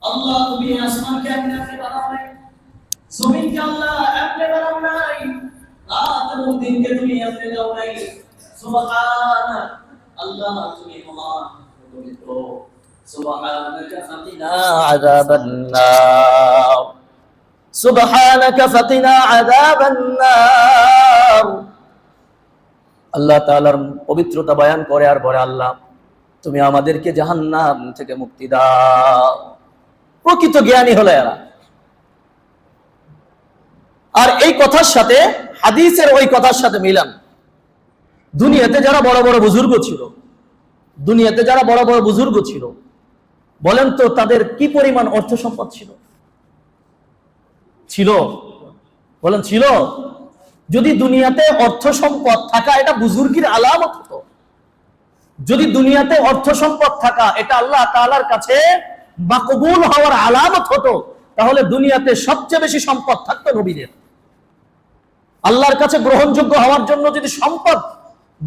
আল্লাহ তুমি আসমানকে আপনি বানাও নাই, জমিনকে আল্লাহ আপনি বানাও নাই, রাত এবং দিনকে তুমি আপনি দাও নাই। সুবহানাক, আল্লাহ তুমি মহান পবিত্র। সুবহানাকা ফাকিনা আযাবান নার, সুবহানাকা ফাকিনা আযাবান নার। আল্লাহ তাআলার পবিত্রতা বয়ান করে আর বলে, আল্লাহ তুমি আমাদেরকে জাহান্নাম থেকে মুক্তি দাও। প্রকৃত জ্ঞানী হলো এরা। আর এই কথার সাথে হাদিসের ওই কথার সাথে মিলান। দুনিয়াতে যারা বড় বড় বুজুর্গ ছিল, দুনিয়াতে যারা বড় বড় বুজুর্গ ছিল, বলেন তো তাদের কি পরিমাণ অর্থ সম্পদ ছিল? ছিল? বলেন ছিল? যদি দুনিয়াতে অর্থ সম্পদ থাকা এটা বুজুর্গির আলামত হতো, যদি দুনিয়াতে অর্থ সম্পদ থাকা এটা আল্লাহ তাআলার কাছে মাকবুল হওয়ার আলামত হতো, তাহলে দুনিয়াতে সবচেয়ে বেশি সম্পদ থাকতো নবীদের। আল্লাহর কাছে গ্রহণযোগ্য হওয়ার জন্য যদি সম্পদ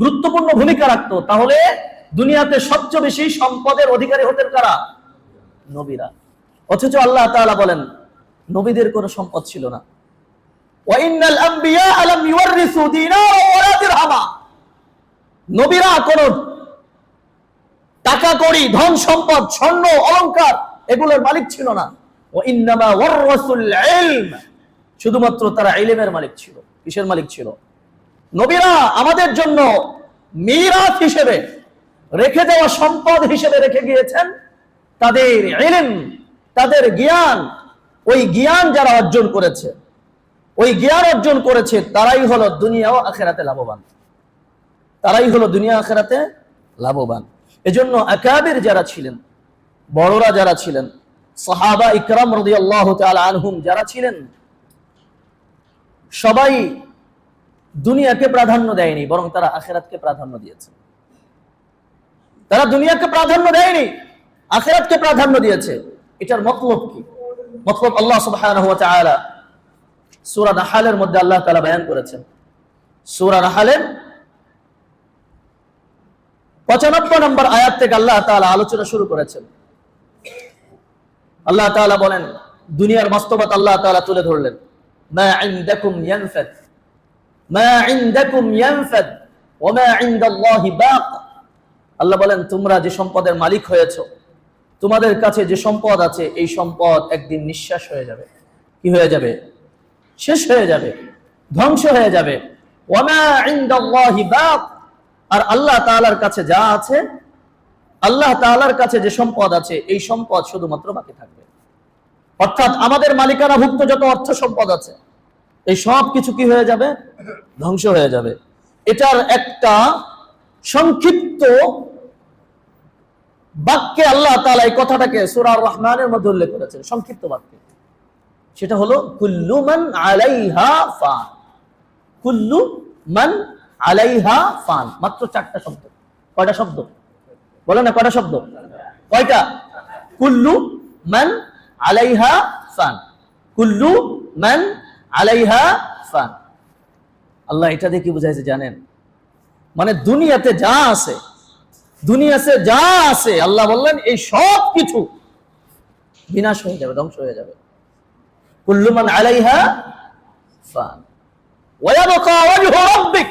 গুরুত্বপূর্ণ ভূমিকা রাখতো, তাহলে দুনিয়াতে সবচেয়ে বেশি সম্পদের অধিকারী হতেন কারা? নবীরা। অথচ আল্লাহ তাআলা বলেন নবীদের কোনো সম্পদ ছিল না। ওয়াইন্নাল আম্বিয়া লাম ইউরিসু দিনারা ওয়ালা দিরহামা, নবীরা কোনো টাকা কড়ি, ধন সম্পদ, স্বর্ণ অলংকার এগুলোর মালিক ছিল না। ওয়াইন্নামা ওয়ারাসুল ইলম, শুধুমাত্র তারা ইলমের মালিক ছিল। কিসের মালিক ছিল? নবীরা আমাদের জন্য মিরাস হিসেবে রেখে দেওয়া সম্পদ হিসেবে রেখে গিয়েছেন তাদের ইলম, তাদের জ্ঞান। ওই জ্ঞান যারা অর্জন করেছে, ওই জ্ঞান অর্জন করেছে, তারাই হলো দুনিয়া ও আখিরাতে লাভবান। তারাই হলো দুনিয়া আখিরাতে লাভবান। এজন্য আকাবির যারা ছিলেন, বড়রা যারা ছিলেন, সাহাবা ইকরাম রাদিয়াল্লাহু তাআলা আনহুম যারা ছিলেন, সবাই দুনিয়াকে প্রাধান্য দেয়নি, বরং তারা আখিরাতকে প্রাধান্য দিয়েছে। তারা দুনিয়াকে প্রাধান্য দেয়নি, আখিরাতকে প্রাধান্য দিয়েছে। এটার মতলব কি? মতলব আল্লাহ সুবহানাহু ওয়া তাআলা সূরা নাহলের মধ্যে আল্লাহ তাআলা বয়ান করেছেন। সূরা নাহলের 95 নম্বর আয়াত থেকে আল্লাহ তাআলা আলোচনা শুরু করেছেন। আল্লাহ তাআলা বলেন, দুনিয়ার বাস্তবতা আল্লাহ তাআলা তুলে ধরলেন। মা ইনদাকুম ইয়ানফাদ, মা ইনদাকুম ইয়ানফাদ ওয়া মা ইনদাল্লাহি বাক। আল্লাহ বলেন তোমরা যে সম্পদের মালিক হয়েছো, তোমাদের কাছে যে সম্পদ আছে, এই সম্পদ একদিন নিঃশ্বাস হয়ে যাবে। কি হয়ে যাবে? শেষ হয়ে যাবে, ধ্বংস হয়ে যাবে। ওয়া মা ইনদাল্লাহি বাক, আর আল্লাহ তাআলার কাছে যা আছে, আল্লাহ তাআলার কাছে যে সম্পদ আছে, এই সম্পদ শুধুমাত্র বাকি থাকবে। অর্থাৎ আমাদের মালিকানাভুক্ত যত অর্থ সম্পদ আছে, এই সব কিছু কি হয়ে যাবে? ধ্বংস হয়ে যাবে। এটার একটা সংক্ষিপ্ত বাক্যে আল্লাহ তাআলা এই কথাটাকে সূরা আর রহমানের মধ্যে উল্লেখ করেছেন, সংক্ষিপ্ত বাক্যে। সেটা হলো কুল্লু মান আলাইহা ফান। কুল্লু মান আলাইহা ফান, মাত্র 4টা শব্দ। কয়টা শব্দ? বলো না, কয়টা শব্দ? কয়টা? কুল্লু মান আলাইহা ফান, কুল্লু মান আলাইহা ফান। আল্লাহ এটা দিয়ে কি বুঝাইছে জানেন? মানে দুনিয়াতে যা আছে, দুনিয়াতে যা আছে, আল্লাহ বললেন এই সব কিছু বিনাশ হয়ে যাবে, ধ্বংস হয়ে যাবে। কুল্লু মান আলাইহা ফান ওয়া ইয়াবকা ওয়াজহু রাব্বিক,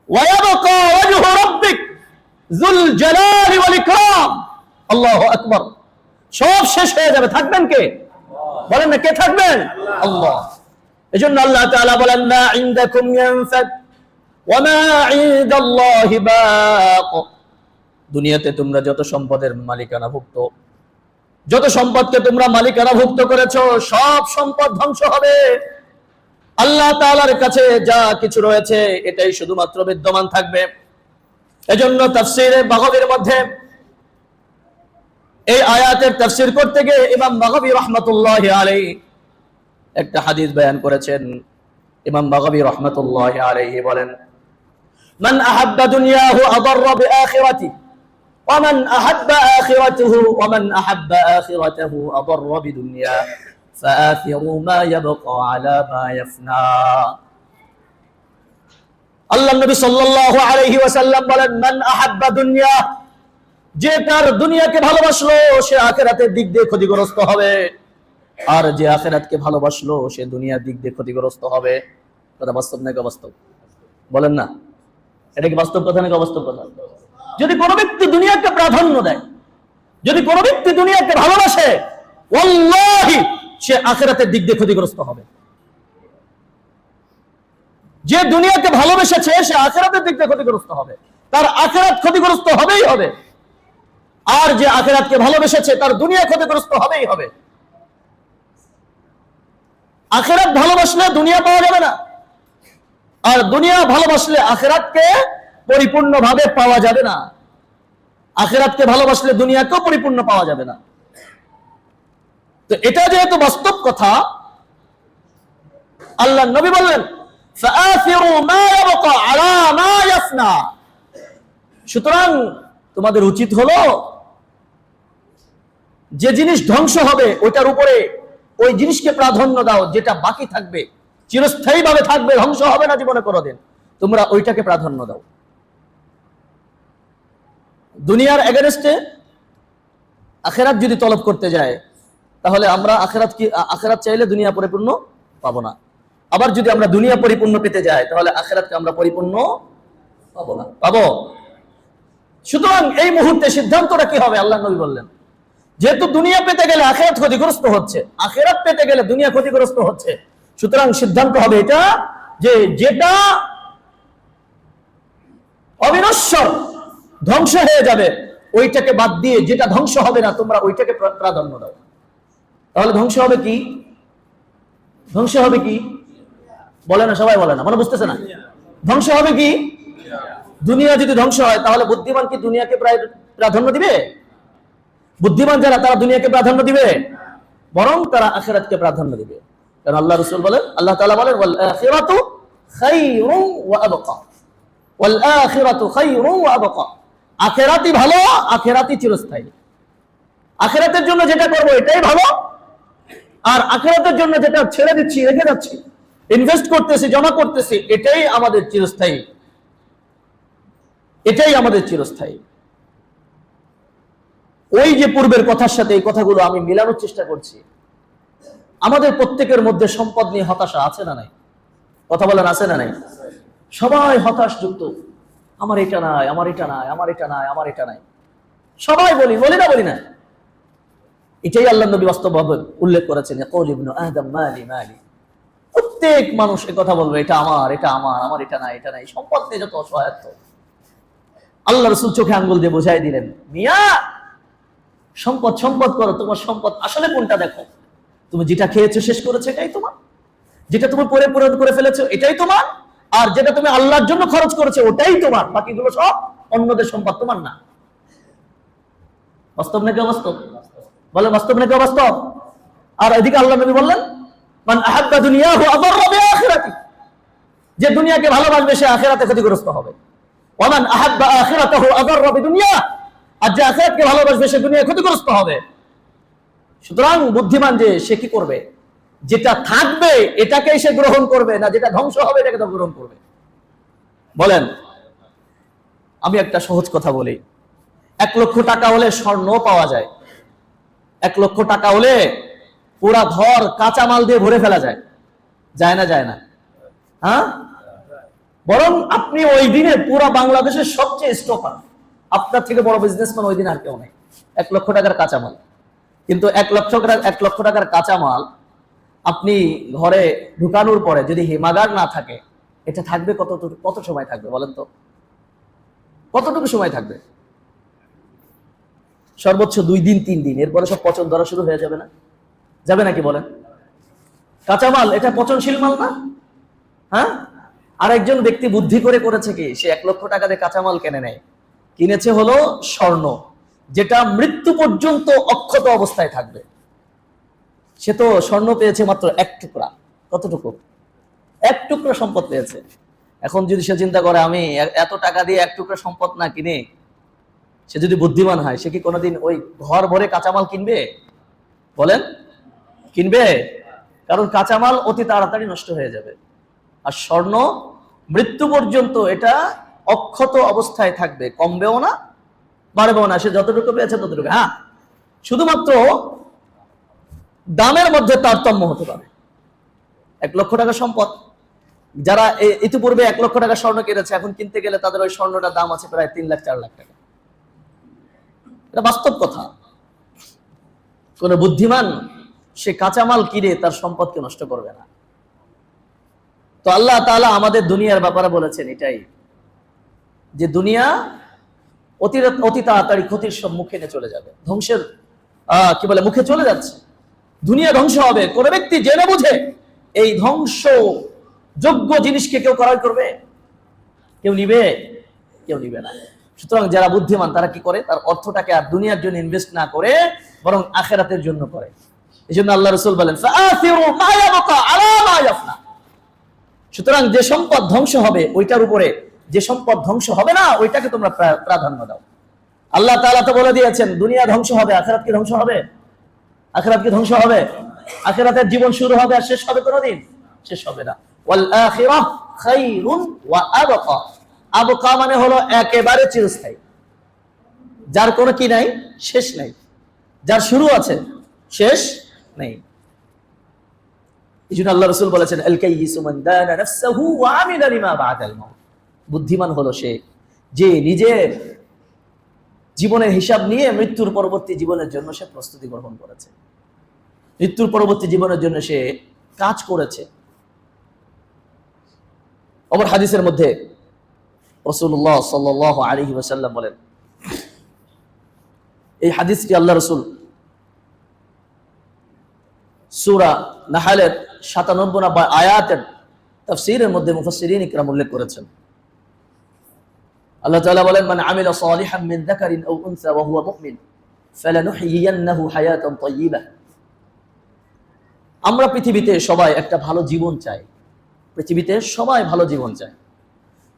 ওয়া ইয়াবকা ওয়াজহু রাব্বিক যুল জালালি ওয়াল ইকরাম। আল্লাহু আকবার। সব শেষ হয়ে যাবে, থাকবেন কে? বলেন না, কে থাকবেন? আল্লাহ। এজন্য আল্লাহ তাআলা বলেন মা ইনদাকুম ইয়ানফাদ ওয়া মা ইনদাল্লাহি বাক। দুনিয়াতে তোমরা যত সম্পদের মালিকানাভুক্ত, যত সম্পদকে তোমরা মালিকানাভুক্ত করেছো, সব সম্পদ ধ্বংস হবে। আল্লাহ তাআলার কাছে যা কিছু রয়েছে এটাই শুধুমাত্র বিদ্যমান থাকবে। এজন্য তাফসীরে বাগাবীর মধ্যে এই আয়াতের তাফসীর করতে গিয়ে ইমাম বাগাবী রাহমাতুল্লাহি আলাইহি একটা হাদিস বয়ান করেছেন। ইমাম বাগাবী রাহমাতুল্লাহি আলাইহি বলেন, মান আহাব্বা দুনিয়াহু আদাররা বিআখিরাতি ওয়া মান আহাব্বা আখিরাতাহু ওয়া মান আহাব্বা আখিরাতাহু আদাররা বিদুনিয়া ফাআথিরু মা ইয়াবকা আলা মা ইয়াফনা। আল্লাহ নবী সাল্লাল্লাহু আলাইহি ওয়াসাল্লাম বলেন, মান আহাব্বা দুনিয়া, যে তার দুনিয়াকে ভালোবাসলো সে আখিরাতের দিক দিয়ে ক্ষতিগ্রস্ত হবে, আর যে আখিরাতকে ভালোবাসলো সে দুনিয়ার দিক দিয়ে ক্ষতিগ্রস্ত হবে। কথা বাস্তব নাকি অবাস্তব? বলেন না, এটা কি বাস্তব কথা নাকি অবাস্তব কথা? যদি কোনো ব্যক্তি দুনিয়াকে প্রাধান্য দেয়, যদি কোনো ব্যক্তি দুনিয়াকে ভালোবাসে, ওয়াল্লাহি সে আখিরাতের দিক দিয়ে ক্ষতিগ্রস্ত হবে। যে দুনিয়াকে ভালোবেসেছে সে আখিরাতের দিক দিয়ে ক্ষতিগ্রস্ত হবে, তার আখিরাত ক্ষতিগ্রস্ত হবেই হবে। আর যে আখিরাতকে ভালোবেসেছে তার দুনিয়া ক্ষতিগ্রস্ত হবেই হবে। আখিরাত ভালোবাসলে দুনিয়া পাওয়া যাবে না, আর দুনিয়া ভালোবাসলে আখিরাতকে পরিপূর্ণভাবে পাওয়া যাবে না। আখিরাতকে ভালোবাসলে দুনিয়াকেও পরিপূর্ণ পাওয়া যাবে না। তো এটা যেহেতু বাস্তব কথা, আল্লাহ নবী বললেন ফাআসিরু মা ইয়াবকা আলা মা ইয়াফনা। সুতরাং তোমাদের উচিত হলো যে জিনিস ধ্বংস হবে ওইটার উপরে ওই জিনিসকে প্রাধান্য দাও, যেটা বাকি থাকবে, চিরস্থায়ী ভাবে থাকবে, ধ্বংস হবে না জীবনে কোনোদিন, তোমরা ওইটাকে প্রাধান্য দাও। দুনিয়ার এগেনস্টে আখিরাত যদি তলব করতে যায়, তাহলে আমরা আখিরাত চাইলে দুনিয়া পরিপূর্ণ পাবো না। আবার যদি আমরা দুনিয়া পরিপূর্ণ পেতে যাই, তাহলে আখিরাতকে আমরা পরিপূর্ণ পাবো না, পাবো। সুতরাং এই মুহূর্তে সিদ্ধান্তটা কি হবে? আল্লাহ নবী বললেন, যেহেতু দুনিয়া পেতে গেলে আখিরাত ক্ষতিগ্রস্ত হচ্ছে, আখিরাত পেতে গেলে দুনিয়া ক্ষতিগ্রস্ত হচ্ছে, সুতরাং সিদ্ধান্ত হবে এটা যে যেটা অবিনশ্বর ধ্বংস হয়ে যাবে ওইটাকে বাদ দিয়ে যেটা ধ্বংস হবে না তোমরা ওইটাকে প্রাধান্য দাও। তাহলে ধ্বংস হবে কি? ধ্বংস হবে কি? বলে না, সবাই বলে না, মানে বুঝতেছে না। ধ্বংস হবে কি? দুনিয়া যদি ধ্বংস হয় তাহলে বুদ্ধিমান কি দুনিয়াকে প্রাধান্য দিবে? বুদ্ধিমান যারা তারা দুনিয়াকে প্রাধান্য দিবে, বরং তারা আখিরাতকে প্রাধান্য দিবে। কারণ আল্লাহ রাসূল বলেন, আল্লাহ তাআলা বলেন ওয়াল আখিরাতু খায়রুন ওয়া আবকা, ওয়াল আখিরাতু খায়রুন ওয়া আবকা। আখিরাতই ভালো, আখিরাতই চিরস্থায়ী। আখিরাতের জন্য যেটা করব এটাই ভালো, আর আখিরাতের জন্য যেটা ছেড়ে দিচ্ছি, রেখে যাচ্ছি, ইনভেস্ট করতেছি, জমা করতেছি, এটাই আমাদের চিরস্থায়ী, এটাই আমাদের চিরস্থায়ী। ওই যে পূর্বের কথার সাথে এই কথাগুলো আমি মিলানোর চেষ্টা করছি। আমাদের প্রত্যেকের মধ্যে সম্পদ নিয়ে হতাশা আছে না নাই? কথা বলেন, আছে না নাই? সবাই হতাশযুক্ত, আমার এটা নাই, আমার এটা নাই, আমার এটা নাই, আমার এটা নাই, সবাই বলি না, বলি না। এটাই আল্লাহ নবী বাস্তবভাবে উল্লেখ করেছেন, ইয়াকুল ইবনু আদম মালি মালি। প্রত্যেক মানুষ এই কথা বলবে, এটা আমার, এটা আমার, আমার এটা নাই, এটা নাই। সম্পদ নিয়ে যত অসহায়ত্ব, আল্লাহ রাসূল চোখে আঙ্গুল দিয়ে বোঝাই দিলেন, মিয়া সম্পদ সম্পদ করো, তোমার সম্পদ আসলে কোনটা দেখো। তুমি যেটা খেয়েছো শেষ করেছো এটাই তোমার, যেটা তুমি পূরণ করে ফেলেছো এটাই তোমার, আর যেটা তুমি আল্লাহর জন্য খরচ করেছো ওটাই তোমার, বাকিগুলো সব অন্যদের সম্পদ, তোমার না। বাস্তব নাকি অবাস্তব? বলে বাস্তব নাকি অবাস্তব? আর এদিকে আল্লাহ নবী বললেন মান আহাব্বা দুনিয়াহু আদাররা বিআখিরাতি, যে দুনিয়াকে ভালোবাসবে সে আখিরাতে ক্ষতিগ্রস্ত হবে। ওয়া মান আহাব্বা আখিরাতাহু আদাররা বিদুনিয়া, আর যে আখিরাতকে ভালোবাসবে সে দুনিয়া ক্ষতিগ্রস্ত হবে। সুতরাং বুদ্ধিমান যে সে কি করবে? যেটা থাকবে এটাকেই সে গ্রহণ করবে, না যেটা ধ্বংস হবে এটাকে তো গ্রহণ করবে। বলেন, আমি একটা সহজ কথা বলি, 1 লক্ষ টাকা হলে স্বর্ণ পাওয়া যায়, 1 লক্ষ টাকা হলে পুরা ঘর কাঁচামাল দিয়ে ভরে ফেলা যায়, যায় না? যায় না? হ্যাঁ, বরং আপনি ওই দিনে পুরা বাংলাদেশের সবচেয়ে স্টপার, আপনার থেকে বড় বিজনেসম্যান ওই দিন আর কেউ নেই। 1 লক্ষ টাকার কাঁচামাল, কিন্তু 1 লক্ষ টাকার কাঁচামাল আপনি ঘরে ঢুকানোর পরে যদি হিমাগার না থাকে, এটা থাকবে কত সময় থাকবে বলেন তো? কতটুকু সময় থাকবে? সর্বোচ্চ 2 দিন 3 দিন, এরপরে সব পচন ধরা শুরু হয়ে যাবে না? যাবে নাকি বলেন? কাঁচামাল এটা পচনশীল মাল না? হ্যাঁ, আর একজন ব্যক্তি বুদ্ধি করেছে কি, সে 1 লক্ষ টাকা দিয়ে কাঁচামাল কেনে নেয়, কিনেছে হলো স্বর্ণ, যেটা মৃত্যু পর্যন্ত অক্ষত অবস্থায় থাকবে। সে তো স্বর্ণ পেয়েছে মাত্র 1 টুকরা। কতটুকু? 1 টুকরা সম্পদ পেয়েছে। এখন যদি সে চিন্তা করে আমি এত টাকা দিয়ে 1 টুকরা সম্পদ না কিনে, সে যদি বুদ্ধিমান হয়, সে কি কোনোদিন ওই ঘর ভরে কাঁচামাল কিনবে? বলেন, কিনবে? কারণ কাঁচামাল অতি তাড়াতাড়ি নষ্ট হয়ে যাবে, আর স্বর্ণ মৃত্যু পর্যন্ত এটা অক্ষত অবস্থায় থাকবে, কমবেও না পারবো না, সে যতটুকু পেয়েছে ততটুকু। হ্যাঁ, শুধুমাত্র দামের মধ্যে তারতম্য হতে পারে। 1 লক্ষ টাকা সম্পদ, যারা ইতিপূর্বে 1 লক্ষ টাকা স্বর্ণ কিনেছে, এখন কিনতে গেলে তাদের ওই স্বর্ণটার দাম আছে প্রায় 3 লাখ 4 লাখ টাকা। এটা বাস্তব কথা। কোন বুদ্ধিমান সে কাঁচামাল কিনে তার সম্পদকে নষ্ট করবে না। তো আল্লাহ তাআলা আমাদের দুনিয়ার ব্যাপারে বলেছেন এটাই, যে দুনিয়া অতি তাড়াতাড়ি ক্ষতির সম্মুখে নিয়ে চলে যাবে, ধ্বংসের কি বলে মুখে চলে যাচ্ছে। দুনিয়া ধ্বংস হবে। কোন ব্যক্তি জেনে বুঝে এই ধ্বংস যোগ্য জিনিসকে কেউ ক্রয় করবে? কেউ নিবে? কেউ নিবে না। সুতরাং যারা বুদ্ধিমান তারা কি করে? তার অর্থটাকে আর দুনিয়ার জন্য ইনভেস্ট না করে বরং আখিরাতের জন্য করে। এই জন্য আল্লাহ রাসূল বলেন, ফাআসিরু মা ইয়াবকা আলা মা ইয়াফনা। সুতরাং যে সম্পদ ধ্বংস হবে ওইটার উপরে, যে সম্পদ ধ্বংস হবে না ওইটাকে তোমরা প্রাধান্য দাও। আল্লাহ তাআলা তো বলে দিয়েছেন দুনিয়া ধ্বংস হবে, আখিরাত কি ধ্বংস হবে? আখিরাত কি ধ্বংস হবে? আখিরাতের জীবন শুরু হবে আর শেষ হবে কোনদিন? শেষ হবে না। ওয়াল আখিরাহ খায়রুন ওয়া আবকা। আবকা মানে হলো একেবারে চিরস্থায়ী, যার কোনো কি নাই, শেষ নাই, যার শুরু আছে শেষ নেই। এইজন্য আল্লাহ রাসূল বলেছেন, আল কাইয়িসু মান দানা নাফসাহু ওয়া আমিলা লিমা বা'দাল মাউত। বুদ্ধিমান হলো সে যে নিজের জীবনের হিসাব নিয়ে মৃত্যুর পরবর্তী জীবনের জন্য সে প্রস্তুতি গ্রহণ করেছে, মৃত্যুর পরবর্তী জীবনের জন্য সে কাজ করেছে। অপর হাদিসের মধ্যে রাসূলুল্লাহ সাল্লাল্লাহু আলাইহি ওয়াসাল্লাম বলেন, এই হাদিসটি আল্লাহ রাসূল সূরা নাহলের 97 আয়াতের তাফসীরের মধ্যে মুফাসসিরিন ইকরাম উল্লেখ করেছেন। আল্লাহ তাআলা বলেন, মান আমিলা সালিহান মিন যাকারিন আও উনসা ওয়া হুয়া মুমিন ফালানুহয়িয়ান্নাহু হায়াতান তাইয়্যিবা। আমরা পৃথিবীতে সবাই একটা ভালো জীবন চাই, পৃথিবীতে সবাই ভালো জীবন চায়,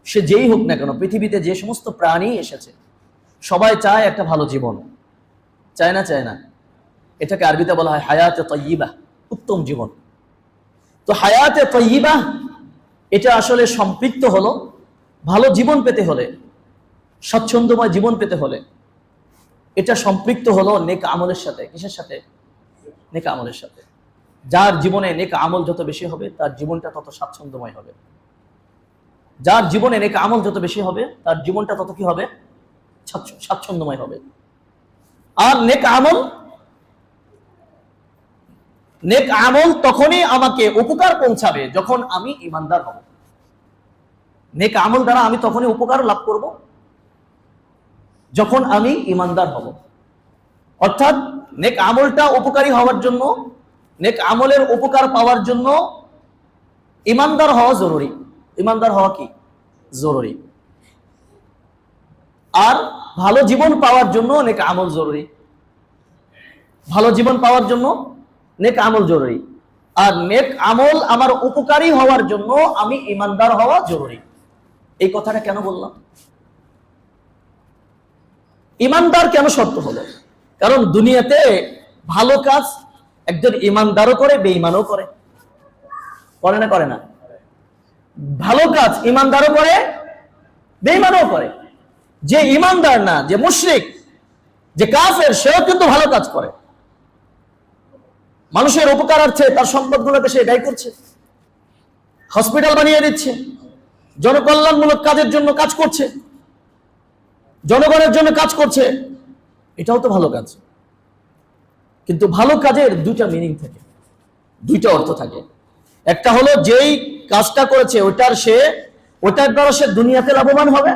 সে যেই হোক না কেন, পৃথিবীতে যে সমস্ত প্রাণী এসেছে সবাই চায় একটা ভালো জীবন, চায় না? চায় না। এটাকে আরবিতে বলা হয় হায়াতে তাইয়্যিবা, উত্তম জীবন। তো হায়াতে তাইয়্যিবা এটা আসলে সম্পৃক্ত হলো ভালো জীবন পেতে হলে, স্বচ্ছন্দময় জীবন পেতে হলে এটা সম্পৃক্ত হলো নেক আমলের সাথে। কিসের সাথে? নেক আমলের সাথে। যার জীবনে নেক আমল যত বেশি হবে তার জীবনটা তত স্বাচ্ছন্দ্যময় হবে। যার জীবনে নেক আমল যত বেশি হবে তার জীবনটা তত কি হবে? স্বাচ্ছন্দ্যময় হবে। আর নেক আমল তখনই আমাকে উপকার পৌঁছাবে যখন আমি ঈমানদার হব। নেক আমল দ্বারা আমি তখনই উপকার লাভ করব যখন আমি ঈমানদার হব। অর্থাৎ নেক আমলটা উপকারী হওয়ার জন্য, নেক আমলের উপকার পাওয়ার জন্য ঈমানদার হওয়া জরুরি। ঈমানদার হওয়া কি জরুরি। আর ভালো জীবন পাওয়ার জন্য নেক আমল জরুরি। ভালো জীবন পাওয়ার জন্য নেক আমল জরুরি। আর নেক আমল আমার উপকারী হওয়ার জন্য আমি ঈমানদার হওয়া জরুরি। এই কথাটা কেন বললাম? ঈমানদার কেন শর্ত হলো? কারণ দুনিয়াতে ভালো কাজ একজন ঈমানদারও করে, বেঈমানও করে। করে না? করে না? ভালো কাজ ঈমানদারও করে, বেঈমানও করে। যে ঈমানদার না, যে মুশরিক, যে কাফের, সেও কিন্তু ভালো কাজ করে। মানুষের উপকারার্থে তার সম্পদগুলোকে সে ব্যয় করছে, হসপিটাল বানিয়ে দিচ্ছে, জনকল্যাণমূলক কাজের জন্য কাজ করছে, জনগণের জন্য কাজ করছে। এটাও তো ভালো কাজ। কিন্তু ভালো কাজের দুইটা মিনিং থাকে, দুইটা অর্থ থাকে। একটা হলো যেই কাজটা করেছে ওটার দ্বারা সে দুনিয়াতে লাভবান হবে,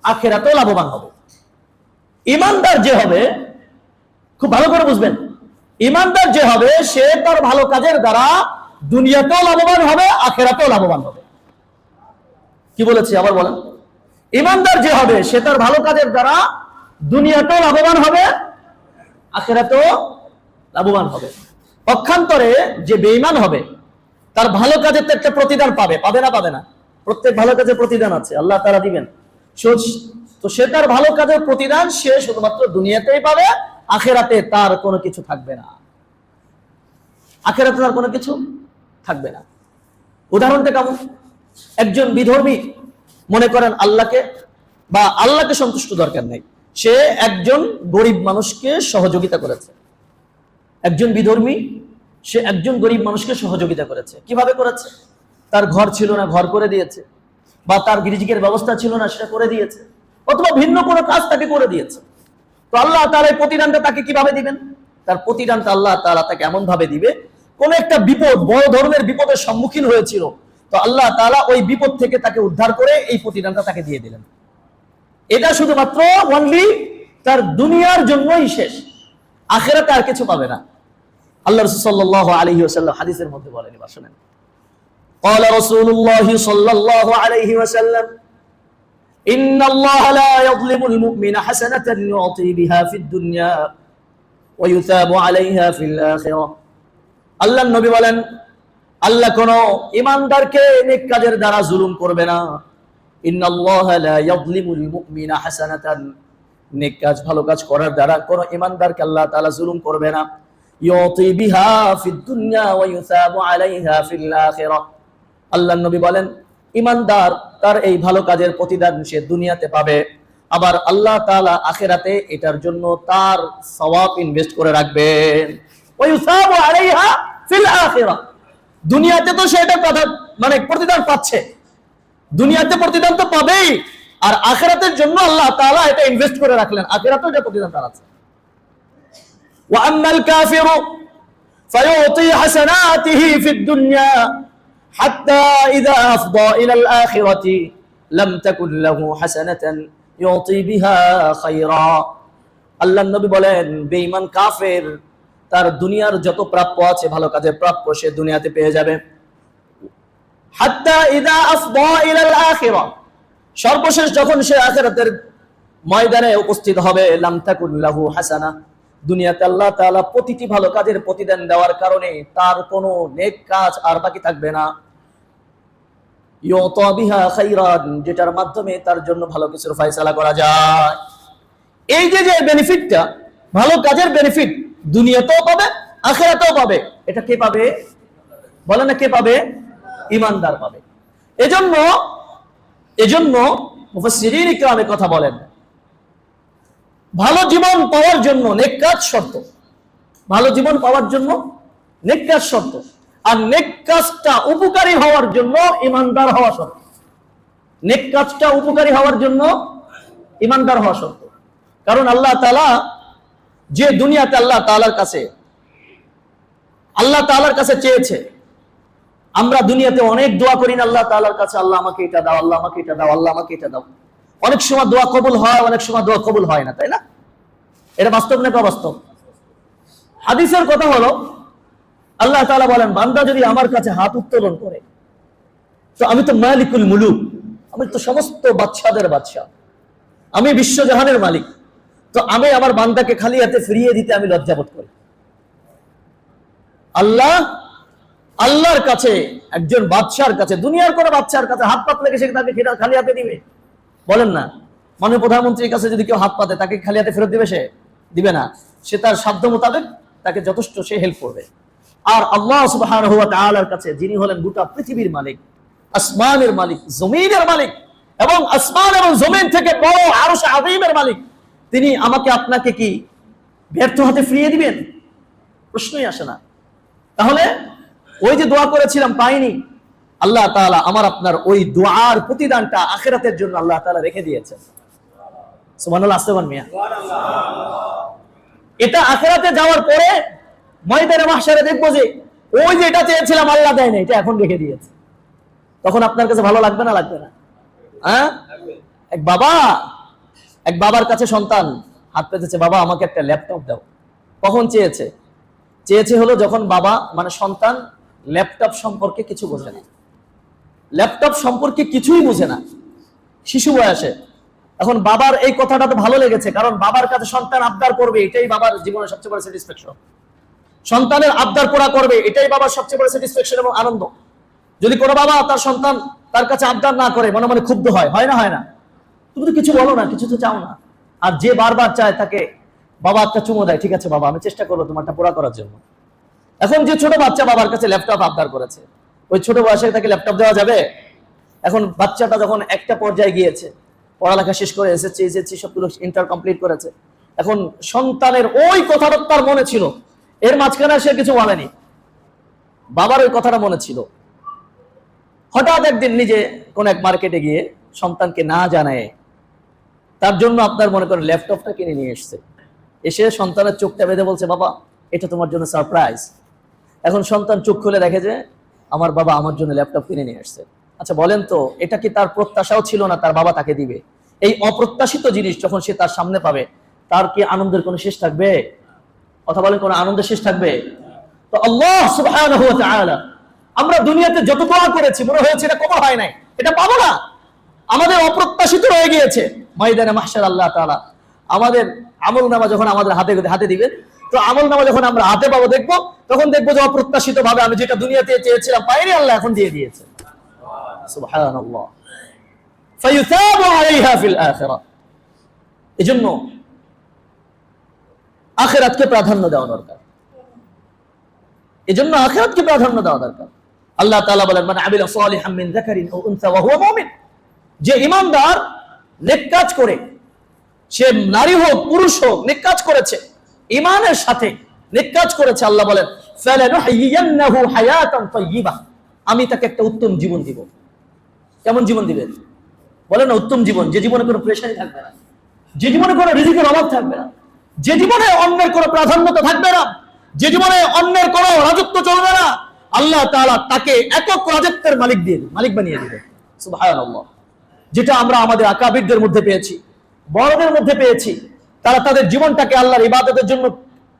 আখিরাতেও লাভবান হবে। ঈমানদার যে হবে, খুব ভালো করে বুঝবেন, ঈমানদার যে হবে সে তার ভালো কাজের দ্বারা দুনিয়াতেও লাভবান হবে, আখিরাতেও লাভবান হবে। কি বলেছি আবার বলেন? ঈমানদার যে হবে সে তার ভালো কাজের দ্বারা দুনিয়াতেও লাভবান হবে, আখিরাতেও লাভবান হবে। পক্ষান্তরে যে বেঈমান হবে তার ভালো কাজের তো একটা প্রতিদান পাবে। পাবে না? পাবে না? প্রত্যেক ভালো কাজের প্রতিদান আছে, আল্লাহ তাআলা দিবেন। তো সে তার ভালো কাজের প্রতিদান সে শুধুমাত্র দুনিয়াতেই পাবে, আখিরাতে তার কোনো কিছু থাকবে না। আখিরাতে তার কোনো কিছু থাকবে না। উদাহরণটা কেমন? একজন বিধর্মী মনে করেন আল্লাহকে সন্তুষ্ট দরকার নেই, সে একজন গরিব মানুষকে সহযোগিতা করেছে। একজন বিধর্মী, সে একজন গরিব মানুষকে সহযোগিতা করেছে। কিভাবে করেছে? তার ঘর ছিল না, ঘর করে দিয়েছে, বা তার রিজিকের ব্যবস্থা ছিল না, সেটা করে দিয়েছে, অথবা ভিন্ন কোনো কাজ তাকে করে দিয়েছে। তো আল্লাহ তাআলা এই প্রতিদানটা তাকে কিভাবে দিবেন? তার প্রতিদানটা আল্লাহ তাআলা তাকে এমন ভাবে দিবে, কোন একটা বিপদ, বড় ধরনের বিপদের সম্মুখীন হয়েছিল, তো আল্লাহ তাআলা ওই বিপদ থেকে তাকে উদ্ধার করে এই প্রতিদানটা তাকে দিয়ে দিলেন। এটা শুধুমাত্র অনলি তার দুনিয়ার জন্যই শেষ, আখিরাতে আর কিছু পাবে না। আল্লাহ রাসূল সাল্লাল্লাহু আলাইহি ওয়াসাল্লাম হাদিসের মধ্যে বলেন, এবার শুনেন, قال رسول الله صلى الله عليه وسلم إن الله لا يظلم المؤمن حسنة يعطي بها في الدنيا ويثاب عليها في الآخرة। আল্লাহর নবী বলেন, আল্লাহ কোন ঈমানদারকে নেক কাজের দ্বারা জুলুম করবে না। ইন্নাল্লাহা লা ইয়াযলিমুল মুমিনা হাসানাতান, নেক কাজ, ভালো কাজ করার দ্বারা কোন ঈমানদারকে আল্লাহ তাআলা জুলুম করবে না। ইউতি বিহা ফিদ দুনিয়া ওয়া ইউসাবু আলাইহা ফিল আখিরাহ। আল্লাহর নবী বলেন, ঈমানদার তার এই ভালো কাজের প্রতিদান সে দুনিয়াতে পাবে, আবার আল্লাহ তাআলা আখিরাতে এটার জন্য তার সওয়াব ইনভেস্ট করে রাখবেন। ওয়া ইউসাবু আলাইহা ফিল আখিরাহ। দুনিয়াতে তো সে এটা মানে প্রতিদান পাচ্ছে, দুনিয়াতে প্রতিদান তো পাবেই, আর আখিরাতের জন্য আল্লাহ তাআলা এটা ইনভেস্ট করে রাখলেন, আখিরাতেও এটা প্রতিদান তার আছে। ওয়া আম্মাল কাফিরু ফায়ুতি হাসানাতিহি ফিদ দুনিয়া হাত্তা ইযা আফদা ইলাল আখিরাতি লাম তাকুন লাহু হাসানাতান ইউতি বিহা খায়রা। আল্লাহর নবী বলেন, বেঈমান কাফের তার দুনিয়ার যত প্রাপ্য আছে, ভালো কাজের প্রাপ্য, সে দুনিয়াতে পেয়ে যাবে। হাত্তা ইযা আফদা ইলাল আখিরাহ, সর্বশেষ যখন সে আখিরাতের ময়দানে উপস্থিত হবে, লাম তাকুন লাহু হাসানা, দুনিয়াতে আল্লাহ তাআলা প্রতিটি ভালো কাজের প্রতিদান দেওয়ার কারণে তার কোনো নেক কাজ আর বাকি থাকবে না। ইউতা বিহা খায়রান, যেটার মাধ্যমে তার জন্য ভালো কিছুর ফয়সালা করা যায়। এই যে বেনিফিটটা, ভালো কাজের বেনিফিট দুনিয়াতেও পাবে, আখিরাতেও পাবে, এটা কে পাবে? বলে না কে পাবে? ঈমানদার পাবে। এজন্য মুফাসসিরিন ইকরামে কথা বলেন, ভালো জীবন পাওয়ার জন্য নেক কাজ শর্ত, ভালো জীবন পাওয়ার জন্য নেক কাজ শর্ত, আর নেক কাজটা উপকারী হওয়ার জন্য ঈমানদার হওয়া শর্ত। নেক কাজটা উপকারী হওয়ার জন্য ঈমানদার হওয়া শর্ত। কারণ আল্লাহ তাআলা যে দুনিয়াতে আল্লাহ তাআলার কাছে চেয়েছে, আমরা দুনিয়াতে অনেক দোয়া করি না আল্লাহ তাআলার কাছে, আল্লাহ আমাকে এটা দাও, আল্লাহ আমাকে এটা দাও, আল্লাহ আমাকে এটা দাও। অনেক সময় দোয়া কবুল হয়, অনেক সময় দোয়া কবুল হয় না, তাই না? এটা বাস্তব না অবাস্তব? হাদিসের কথা হলো, আল্লাহ তাআলা বলেন, বান্দা যদি আমার কাছে হাত উত্তোলন করে, তো আমি তো মালিকুল মুলুক, আমি তো সমস্ত বাদশাদের বাদশা, আমি বিশ্বজাহানের মালিক, তো আমি আমার বান্দাকে খালি হাতে ফিরিয়ে দিতে আমি লজ্জাবোধ করি। আল্লাহর কাছে, একজন বাদশার কাছে, দুনিয়ার কোন বাদশার কাছে হাত পাতলে সে তাকে খালি হাতে দিবে? বলেন না। মাননীয় প্রধানমন্ত্রীর কাছে যদি কেউ হাত পাতে, তাকে খালি হাতে ফেরত দিবে? সে দিবে না। সে তার সাধ্য মোতাবেক তাকে যথেষ্ট সে হেল্প করবে। আর আল্লাহ সুবহানাহু ওয়া তাআলার কাছে, যিনি হলেন গোটা পৃথিবীর মালিক, আসমানের মালিক, জমিনের মালিক, এবং আসমান এবং জমিন থেকে বড় আরশ আযীমের মালিক, তিনি আমাকে আপনাকে কি ব্যর্থ হাতে ফিরিয়ে দিবেন? প্রশ্নই আসে না। তাহলে ওই যে দোয়া করেছিলাম পাইনি, আল্লাহ তাআলা আমার আপনার ওই দোয়ার প্রতিদানটা আখিরাতের জন্য আল্লাহ তাআলা রেখে দিয়েছেন। সুবহানাল্লাহ, আসমান মিয়া। এটা আখিরাতে যাওয়ার পরে ময়দানে মাহশারে দেখবো যে ওই যে এটা চেয়েছিলাম আল্লাহ দেয় না, এটা এখন রেখে দিয়েছে। তখন আপনার কাছে ভালো লাগবে না? লাগবে না? হ্যাঁ? এক বাবার কাছে সন্তান হাত পেতেছে, বাবা আমাকে একটা ল্যাপটপ দাও। কখন চেয়েছে হলো যখন বাবা মানে সন্তান ল্যাপটপ সম্পর্কে কিছু বোঝে না, ল্যাপটপ সম্পর্কে কিছুই বোঝে না, শিশু বয়সে। এখন বাবার এই কথাটা তো ভালো লেগেছে, কারণ বাবার কাছে সন্তান আবদার করবে, এটাই বাবার জীবনের সবচেয়ে বড় স্যাটিসফ্যাকশন। সন্তানের আবদার পুরা করবে, এটাই বাবার সবচেয়ে বড় স্যাটিসফ্যাকশন এবং আনন্দ। যদি কোনো বাবা তার সন্তান তার কাছে আবদার না করে, মনে মনে ক্ষুব্ধ হয় না? তুমি তো কিছু বলো না, কিছু তো চাও না। আর যে বারবার চায় তাকে বাবা একটা চুমো দেয়, ঠিক আছে বাবা আমি চেষ্টা করবো তোমারটা পুরা করার জন্য। এখন যে ছোট বাচ্চা বাবার কাছে ল্যাপটপ আবদার করেছে, ওই ছোট বয়সে তাকে ল্যাপটপ দেওয়া যাবে? এখন বাচ্চাটা যখন একটা পর্যায়ে গিয়েছে, পড়ালেখা শেষ করে এসএসসি সবগুলো ইন্টার কমপ্লিট করেছে। এখন সন্তানের ওই কথাটা তার মনে ছিল, এর মাঝখানে সে কিছু বলেনি, বাবার ওই কথাটা মনে ছিল। হঠাৎ একদিন নিজে কোন এক মার্কেটে গিয়ে সন্তানকে না জানায় তার জন্য আপনার মনে করেন ল্যাপটপটা কিনে নিয়ে এসছে, এসে সন্তানের চোখটা বেঁধে বলছে, বাবা এটা তোমার জন্য সারপ্রাইজ। এখন সন্তান চোখ খুলে দেখে যে আমার বাবা আমার জন্য ল্যাপটপ কিনে নিয়ে আসছে। আচ্ছা বলেন তো, এটা কি তার প্রত্যাশাও ছিল না তার বাবা তাকে দিবে? এই অপ্রত্যাশিত জিনিস যখন সে তার সামনে পাবে, তার কি আনন্দের কোনো শেষ থাকবে? কথা বলেন, কোনো আনন্দের শেষ থাকবে? তো আল্লাহ সুবহানাহু ওয়া তাআলা, আমরা দুনিয়াতে যত দোয়া করেছি মনে হয়েছে এটা কবুল হয় নাই, এটা পাবো না, আমাদের অপ্রত্যাশিত রয়ে গিয়েছে। ময়দানে মাহশার আল্লাহ তাআলা আমাদের আমলনামা যখন আমাদের হাতে দিবেন, তো আমলনামা যখন আমরা হাতে পাবো, দেখবো তখন দেখবো যে অপ্রত্যাশিত ভাবে আমি যেটা দুনিয়াতে চেয়েছিলাম পাইনি, আল্লাহ এখন দিয়ে দিয়েছে। সুবহানাল্লাহ। ফায়ুসাবু আলাইহা ফিল আখিরাহ। এজন্য আখিরাতকে প্রাধান্য দেওয়া দরকার, এজন্য আখিরাতকে প্রাধান্য দেওয়া দরকার। আল্লাহ তাআলা বলেন, মান আমিলা সালিহাম মিন যাকারিন আও উনসা ওয়া হুয়া মুমিন, যে ঈমানদার নেক কাজ করে, সে নারী হোক পুরুষ হোক, নেক কাজ করেছে, ঈমানের সাথে নেক কাজ করেছে, আল্লাহ বলেন ফালানুহয়িয়ান্নাহু হায়াতান তাইয়্যিবা, আমি তাকে একটা উত্তম জীবন দিব। কেমন জীবন দিবেন বলেন না? উত্তম জীবন, যে জীবনে কোনো প্রেশারই থাকবে না, যে জীবনে কোনো রিজিকের অভাব থাকবে না, যে জীবনে অন্যের কোনো প্রাধান্যতা থাকবে না, যে জীবনে অন্যের কোনো রাজত্ব চলবে না, আল্লাহ তাআলা তাকে একক রাজত্বের মালিক বানিয়ে দিবে। সুবহানাল্লাহ। যেটা আমরা আমাদের আকাবিরদের মধ্যে পেয়েছি, বড়দের মধ্যে পেয়েছি, তারা তাদের জীবনটাকে আল্লাহর ইবাদতের জন্য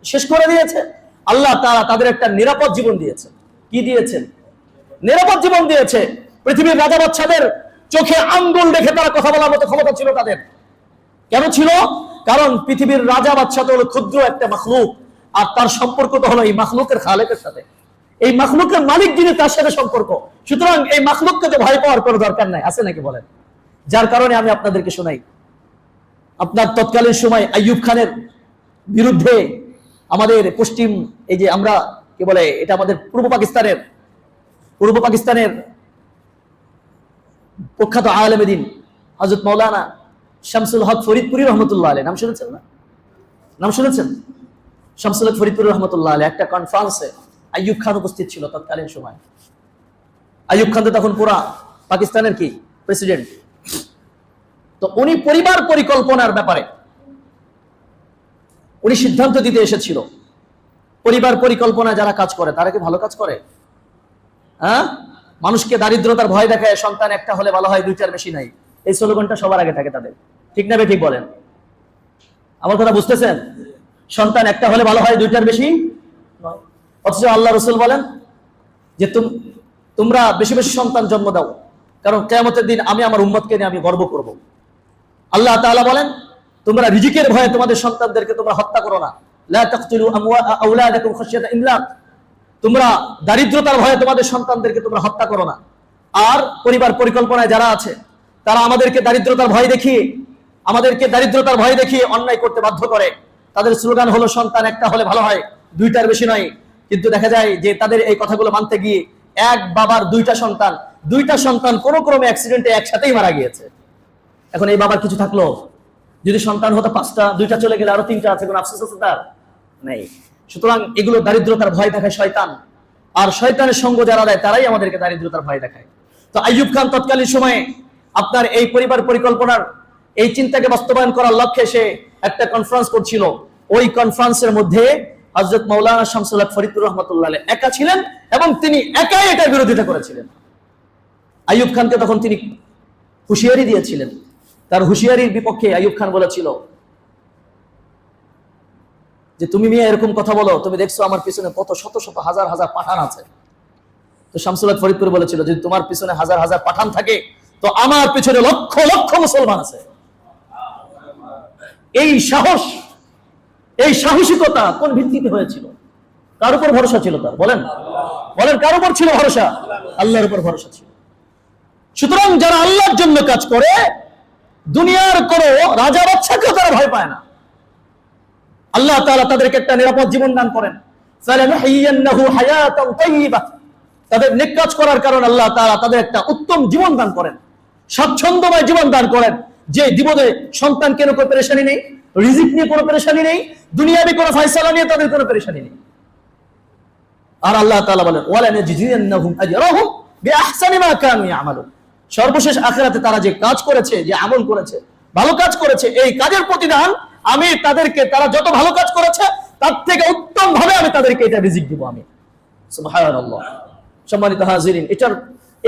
শেষ করে দিয়েছে। আল্লাহ তাআলা তাদের একটা নিরাপদ জীবন দিয়েছে। কি দিয়েছেন? নিরাপদ জীবন দিয়েছে। পৃথিবীর রাজা বাদশাদের চোখে আঙ্গুল রেখে তারা কথা বলার মতো ক্ষমতা ছিল তাদের। কেন ছিল? কারণ পৃথিবীর রাজা বাদশা তো হলো ক্ষুদ্র একটা মাখলুক, আর তার সম্পর্ক তো হলো এই মাখলুকের খালেকের সাথে, এই মাখলুকের মালিক যিনি তার সাথে সম্পর্ক। সুতরাং এই মাখলুককে তো ভয় পাওয়ার কোনো দরকার নাই, আছে নাকি বলেন? যার কারণে আমি আপনাদেরকে শোনাই, আপনার তৎকালীন সময় আইয়ুব খানের বিরুদ্ধে আমাদের পশ্চিম, এই যে আমরা কি বলে এটা, আমাদের পূর্ব পাকিস্তানের প্রখ্যাত আলেম দ্বীন হযরত মাওলানা শামসুল হক ফরিদপুরি রহমতুল্লাহ আলাইহি, নাম শুনেছেন না? নাম শুনেছেন? শামসুল হক ফরিদপুরি রহমতুল্লাহ আলাইহি একটা কনফারেন্সে আইয়ুব খান উপস্থিত ছিল তৎকালীন সময়। আইয়ুব খান তো তখন পুরা পাকিস্তানের কি প্রেসিডেন্ট। তো উনি পরিবার পরিকল্পনার ব্যাপারে উনি সিদ্ধান্ত দিতে এসেছিল। পরিবার পরিকল্পনা যারা কাজ করে তারা কি ভালো কাজ করে? হ্যাঁ, মানুষকে দারিদ্রতার ভয় দেখায় সন্তান একটা হলে ভালো হয়, দুইটার বেশি নাই, এই স্লোগানটা সবার আগে থাকে তাদের। ঠিক না ঠিক বলেন? আমার কথা বুঝতেছেন? সন্তান একটা হলে ভালো হয়, দুইটার বেশি। অথচ আল্লাহ রাসূল বলেন যে তোমরা বেশি বেশি সন্তান জন্ম দাও, কারণ কিয়ামতের দিন আমি আমার উম্মতকে নিয়ে আমি গর্ব করব। আল্লাহ তাআলা বলেন, তোমরা রিজিকের ভয়ে তোমাদের সন্তানদেরকে তোমরা হত্যা করো না। লা তাকতুলু আওলাদাকুম খাশিয়াতা ইমলাক, তোমরা দারিদ্রতার ভয়ে তোমাদের সন্তানদেরকে তোমরা হত্যা করো না। আর পরিবার পরিকল্পনায় যারা আছে তারা আমাদেরকে দারিদ্রতার ভয় দেখিয়ে অন্যায় করতে বাধ্য করে। তাদের স্লোগান হলো সন্তান একটা হলে ভালো হয়, দুইটার বেশি নয়। কিন্তু দেখা যায় যে তাদের এই কথাগুলো মানতে গিয়ে এক বাবার দুইটা সন্তান কোন ক্রমে অ্যাক্সিডেন্টে একসাথেই মারা গিয়েছে। এখন এই বাবার কিছু থাকলো? যদি সন্তান হতো 5টা, 2টা চলে গেলে আরো 3টা আছে, কোন আফসোস আছে তার? নেই। সুতরাং এগুলো দারিদ্রতার ভয় দেখায় শয়তান, আর শয়তানের সঙ্গ যারা দেয় তারাই আমাদেরকে দারিদ্রতার ভয় দেখায়। তো আইয়ুব খান তৎকালীন সময়ে আপনার এই পরিবার পরিকল্পনার এই চিন্তাকে বাস্তবায়ন করার লক্ষ্যে সে একটা কনফারেন্স করছিল। ওই কনফারেন্সের মধ্যে হযরত মাওলানা শামসুল হক ফরিদপুর রহমতুল্লাহ আলাইহি একা ছিলেন, এবং তিনি একাই এটার বিরোধিতা করেছিলেন। আইয়ুব খানকে তখন তিনি হুঁশিয়ারি দিয়েছিলেন। তার হুঁশিয়ারির বিপক্ষে আইয়ুব খান বলেছিল যে তুমি মিয়া এরকম কথা বলো, তুমি দেখছো আমার পিছনে কত শত শত হাজার হাজার পাঠান আছে। তো শামসুল হক ফরিদপুর বলেছিল, যদি তোমার পিছনে হাজার হাজার পাঠান থাকে তো আমার পিছনে লক্ষ লক্ষ মুসলমান আছে। এই সাহস, এই সাহসিকতা কোন ভিত্তিতে হয়েছিল? কার উপর ভরসা ছিল তার? বলেন কার উপর ছিল ভরসা? আল্লাহর উপর ভরসা ছিল। সুতরাং যারা আল্লাহর জন্য কাজ করে, দুনিয়ার কোনো রাজা বাদশাকেও তারা ভয় পায় না। আল্লাহ তাআলা তাদেরকে একটা নিরাপদ জীবন দান করেন। ফালানুহয়িয়ান্নাহু হায়াতান তাইয়্যিবা, তাদের নেক কাজ করার কারণে আল্লাহ তাআলা তাদের একটা উত্তম জীবন দান করেন, স্বাচ্ছন্দ্যময় জীবন দান করেন। যে দিবদে সন্তান কেন কোনো পেরেশানি নেই, রিজিক নিয়ে কোনো পেরেশানি নেই, দুনিয়াবি কোনো ফয়সালা নিয়ে তাদের কোনো পেরেশানি নেই। আর আল্লাহ তাআলা বলেন ওয়ালা নাজিদিয়ান্নাহুম আজরাহুম বিআহসানি মা কানু ইয়ামালুন, সর্বশেষ আখিরাতে তারা যে কাজ করেছে, যে আমল করেছে, ভালো কাজ করেছে, এই কাজের প্রতিদান আমি তাদেরকে, তারা যত ভালো কাজ করেছে তার থেকে উত্তম ভাবে আমি তাদেরকে এটা রিজিক দিব আমি। সুবহানাল্লাহ। সম্মানিত হাজিরিন, এটার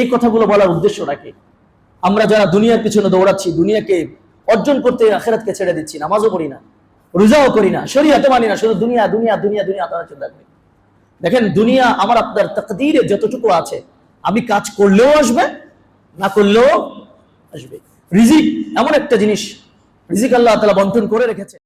এই কথাগুলো বলার উদ্দেশ্যটা কি? আমরা যারা দুনিয়ার পিছনে দৌড়াচ্ছি, দুনিয়াকে অর্জন করতে আখিরাতকে ছেড়ে দিচ্ছি, নামাজও পড়ি না, রোজাও করি না, শরীয়তে মানি না, শুধু দুনিয়া দুনিয়া দুনিয়া দুনিয়া আপনারা চিন্তা করি। দেখেন, দুনিয়া আমার আপনার তাকদীরে যতটুকু আছে, আমি কাজ করলেও আসবে, না করলেও আসবে। রিজিক এমন একটা জিনিস, রিজিক আল্লাহ তাআলা বন্টন করে রেখেছে।